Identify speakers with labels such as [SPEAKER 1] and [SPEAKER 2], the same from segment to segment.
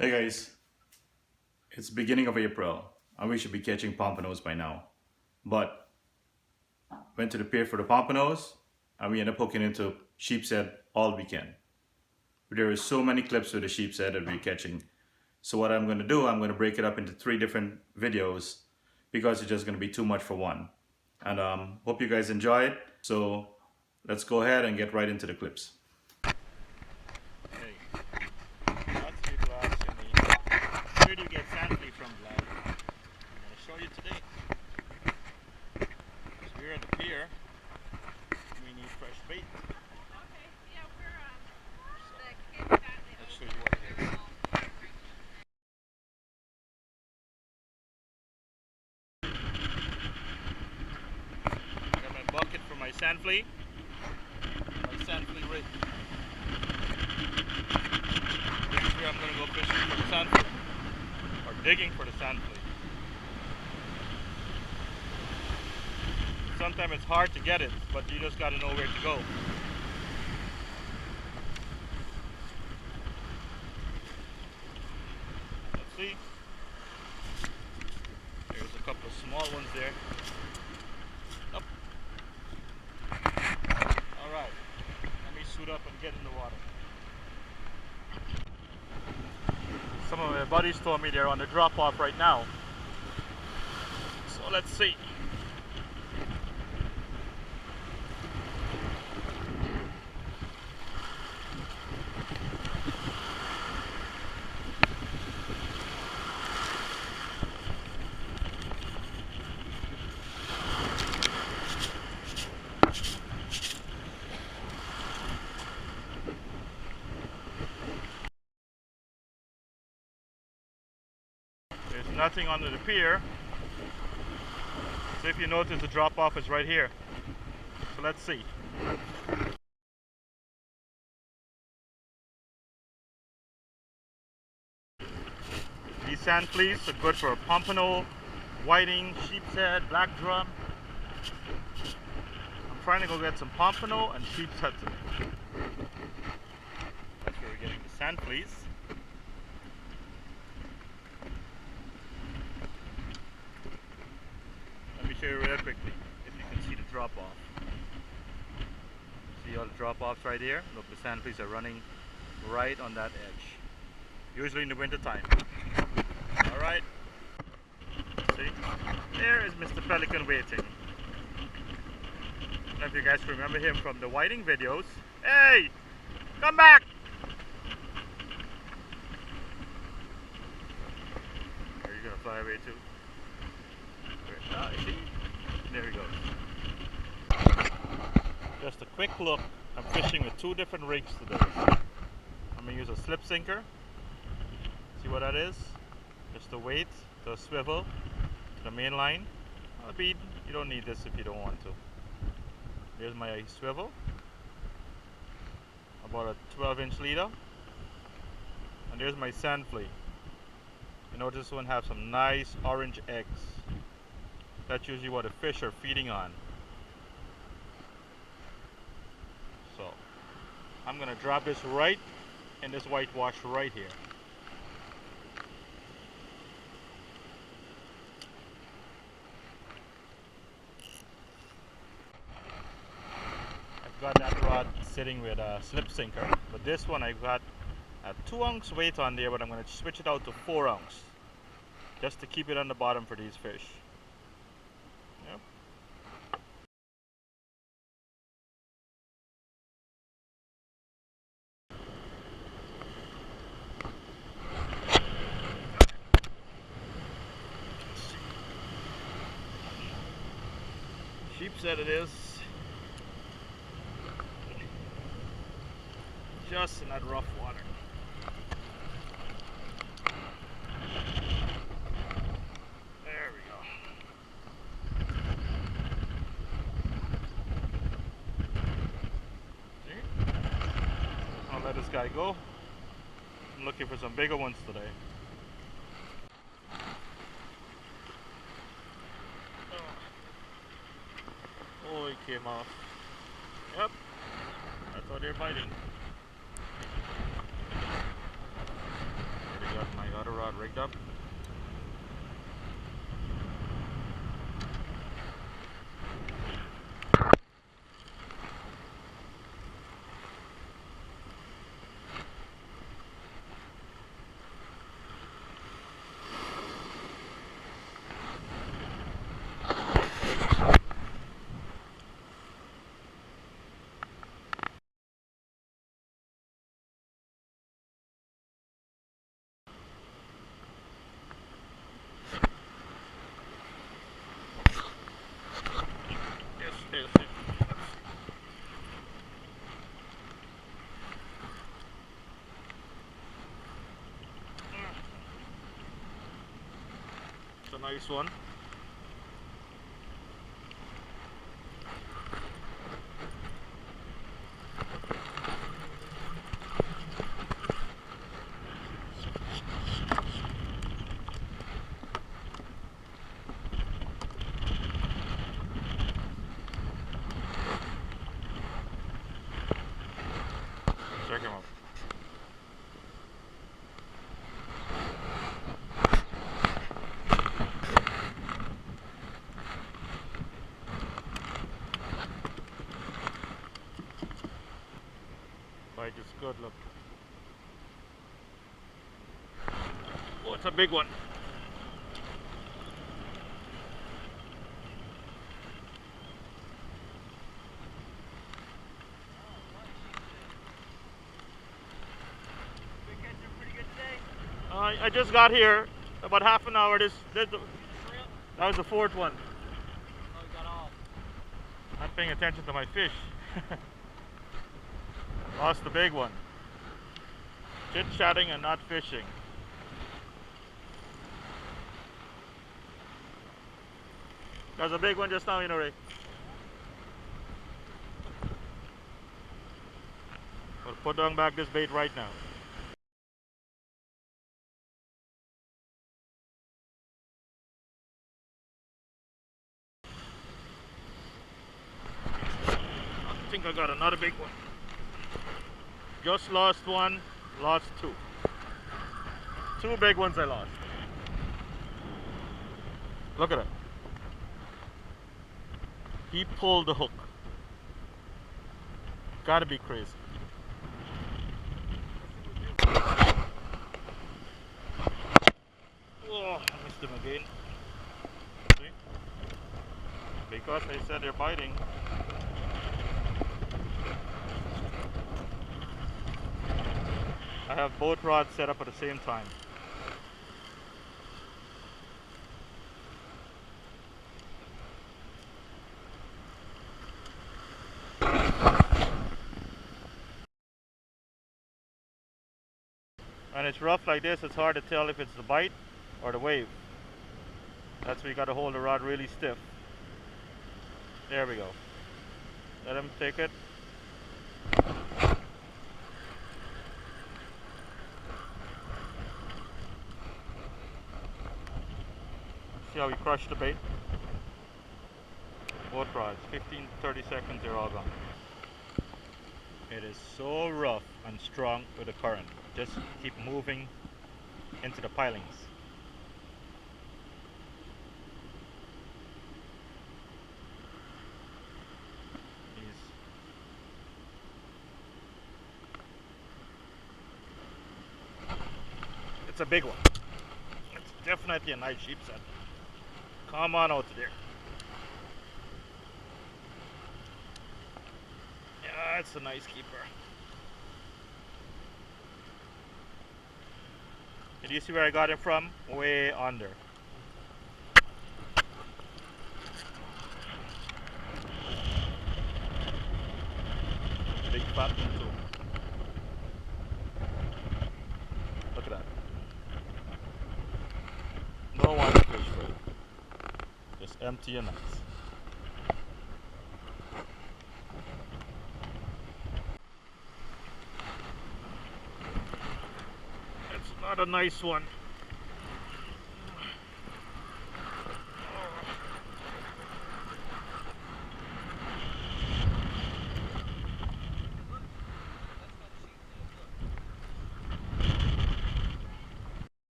[SPEAKER 1] Hey guys, it's beginning of April and we should be catching pompanos by now. But went to the pier for the pompanos and we ended up hooking into sheepshead all weekend. There is so many clips with the sheepshead that we're catching. So what I'm going to do, I'm going to break it up into 3 different videos because it's just going to be too much for one. And hope you guys enjoy it. So let's go ahead and get right into the clips.
[SPEAKER 2] Hey, lots of people asking me, where do you get sandfly from, Vlad? I'm going to show you today. So we're at the pier. We need fresh bait. Let's show you what it is. I got my bucket for my sandfly. My sandfly rig. This is where I'm going to go fishing for the sandfly. Or digging for the sandfly. Sometimes it's hard to get it, but you just got to know where to go. Let's see. There's a couple of small ones there. Up. Alright. Let me suit up and get in the water. Some of my buddies told me they're on the drop off right now. So let's see. There's nothing under the pier. So if you notice, the drop off is right here. So let's see. These sand fleas are good for pompano, whiting, sheepshead, black drum. I'm trying to go get some pompano and sheepshead today. That's where we're getting the sand fleas. Let me show you real quickly if you can see the drop off. See all the drop offs right here? Look, the sand fleas are running right on that edge. Usually in the winter time. Alright. See? There is Mr. Pelican waiting. I don't know if you guys remember him from the whiting videos. Hey! Come back! Are you gonna fly away too? Ah, see? There he goes. Just a quick look. I'm fishing with 2 different rigs today. I'm gonna use a slip sinker. See what that is? Just the weight, the swivel, the main line. A bead. You don't need this if you don't want to. There's my swivel. About a 12-inch leader. And there's my sand flea. You notice this one has some nice orange eggs. That's usually what the fish are feeding on. So, I'm gonna drop this right in this whitewash right here. I've got that rod sitting with a slip sinker, but this one I've got a 2-ounce weight on there, but I'm gonna switch it out to 4-ounce just to keep it on the bottom for these fish. Yep. Sheepshead it is. Just in that rough water. There we go. See? I'll let this guy go. I'm looking for some bigger ones today. Oh, he came off. Yep. I thought they were biting. They got rod rigged up. Yes. It's a nice one. Check him out. Bite is good, look. Oh, it's a big one. I just got here about half an hour. That was the fourth one.
[SPEAKER 3] Oh, we got off.
[SPEAKER 2] Not paying attention to my fish. Lost the big one. Chit-chatting and not fishing. There's a big one just now, you know, Ray. I'll put down back this bait right now. I think I got another big one. Just lost one, lost two. Two big ones I lost. Look at it. He pulled the hook. Gotta be crazy. Oh, I missed him again. See? Because I said they're biting. I have both rods set up at the same time. When it's rough like this, it's hard to tell if it's the bite or the wave. That's where you got to hold the rod really stiff. There we go. Let him take it. See how we crushed the bait? Both rods, 15-30 seconds, they're all gone. It is so rough and strong with the current. Just keep moving into the pilings. It's a big one. It's definitely a nice sheepshead. Come on out there. Yeah, it's a nice keeper. Did you see where I got it from? Way under. Big fat one too. Look at that. No one to fish for it. Just empty and nice. It's not a nice one.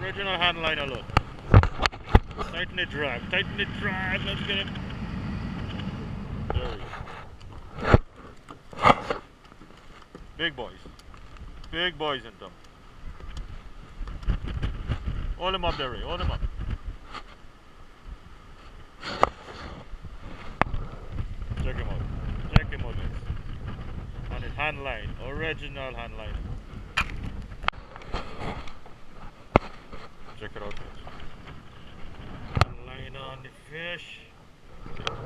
[SPEAKER 2] Original hand liner look. Tighten the drag, let's get it. There we go. Big boys. Big boys in them. Hold him up there, Ray. Hold him up. Check him out. Check him out, guys. On his hand line. Original hand line. Check it out, guys. Hand line on the fish.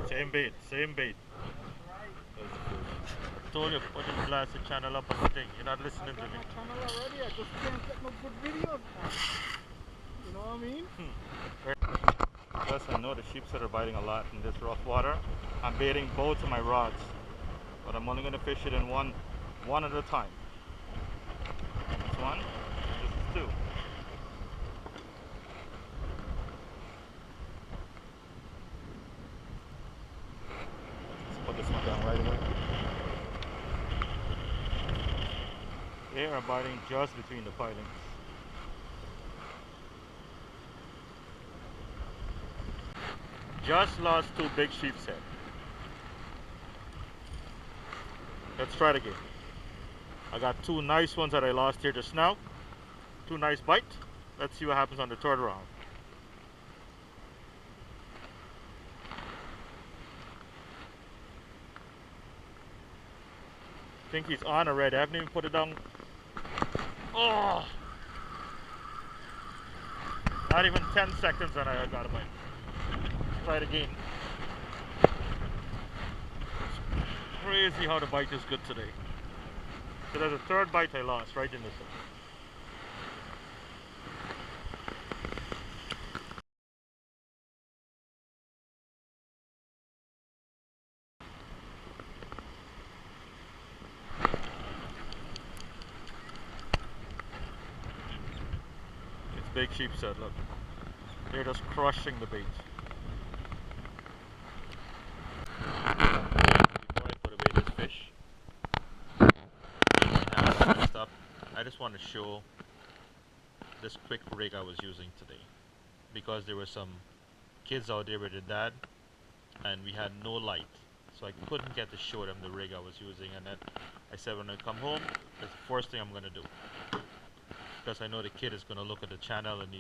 [SPEAKER 2] Same bait. Same bait. That's the fish. I told you, put this blasted channel up on the thing. You're not listening to me.
[SPEAKER 3] Channel already. I just can't get no good videos. You know what I mean?
[SPEAKER 2] Yes, I know the sheepshead are biting a lot in this rough water. I'm baiting both of my rods, but I'm only going to fish it in one at a time. This one, this is two. Let's put this one down right away. They are biting just between the pilings. Just lost two big sheepshead. Let's try it again. I got two nice ones that I lost here just now. Two nice bites. Let's see what happens on the third round. I think he's on already. I haven't even put it down. Oh! Not even 10 seconds and I got him in. Try it again. It's crazy how the bite is good today. So there's a third bite I lost right in this one. It's big sheepshead, look. They're just crushing the bait. Before I put away this fish, I just want to show this quick rig I was using today, because there were some kids out there with their dad and we had no light, so I couldn't get to show them the rig I was using. And then I said when I come home, that's the first thing I'm going to do, because I know the kid is going to look at the channel and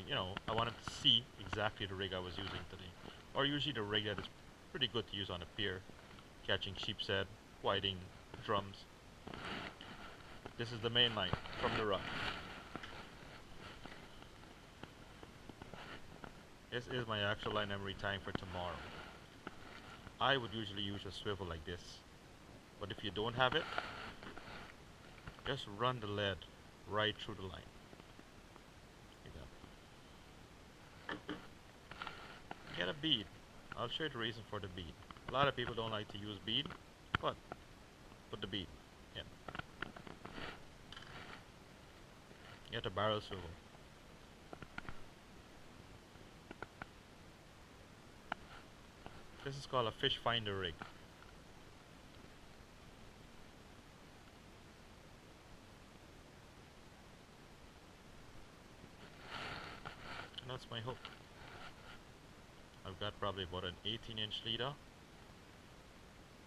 [SPEAKER 2] I want him to see exactly the rig I was using today, or usually the rig that is pretty good to use on a pier, catching sheepshead, whiting, drums. This is the main line from the rod. This is my actual line I'm retying for tomorrow. I would usually use a swivel like this, but if you don't have it, just run the lead right through the line. Like that. Get a bead. I'll show you the reason for the bead. A lot of people don't like to use bead, but put the bead in. Get a barrel swivel. This is called a fish finder rig. And that's my hook. I've got probably about an 18-inch leader,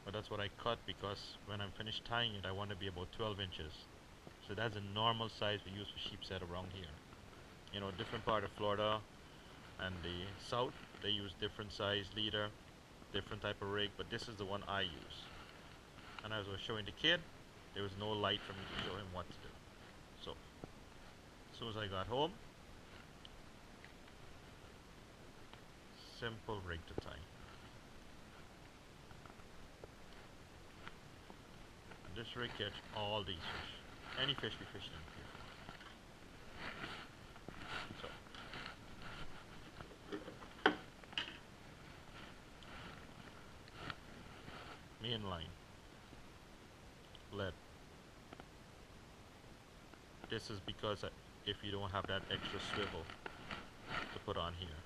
[SPEAKER 2] but that's what I cut because when I'm finished tying it I want to be about 12 inches. So that's a normal size we use for sheepshead around here. You know, different part of Florida and the south, they use different size leader, different type of rig, but this is the one I use. And as I was showing the kid, there was no light for me to show him what to do. So, as soon as I got home, simple rig to tie. And this rig catch all these fish. Any fish we fish in here. So, main line, lead. This is because if you don't have that extra swivel to put on here,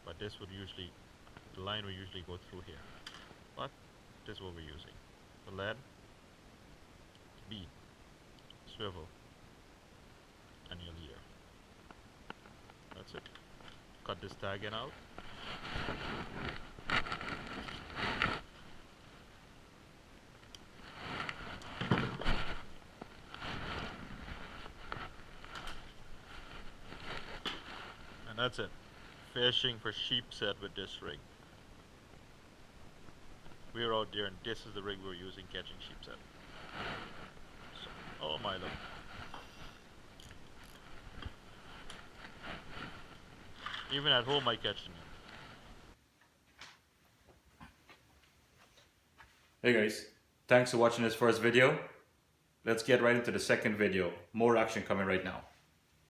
[SPEAKER 2] but this would usually, the line will usually go through here, but this is what we're using. The lead, bead, swivel, and your leader. cut this tag end out. And that's it. Fishing for sheepshead with this rig. We're out there and this is the rig we're using catching sheepshead. So, oh my look. Even at home I catch them.
[SPEAKER 1] Hey guys, thanks for watching this first video. Let's get right into the second video. More action coming right now.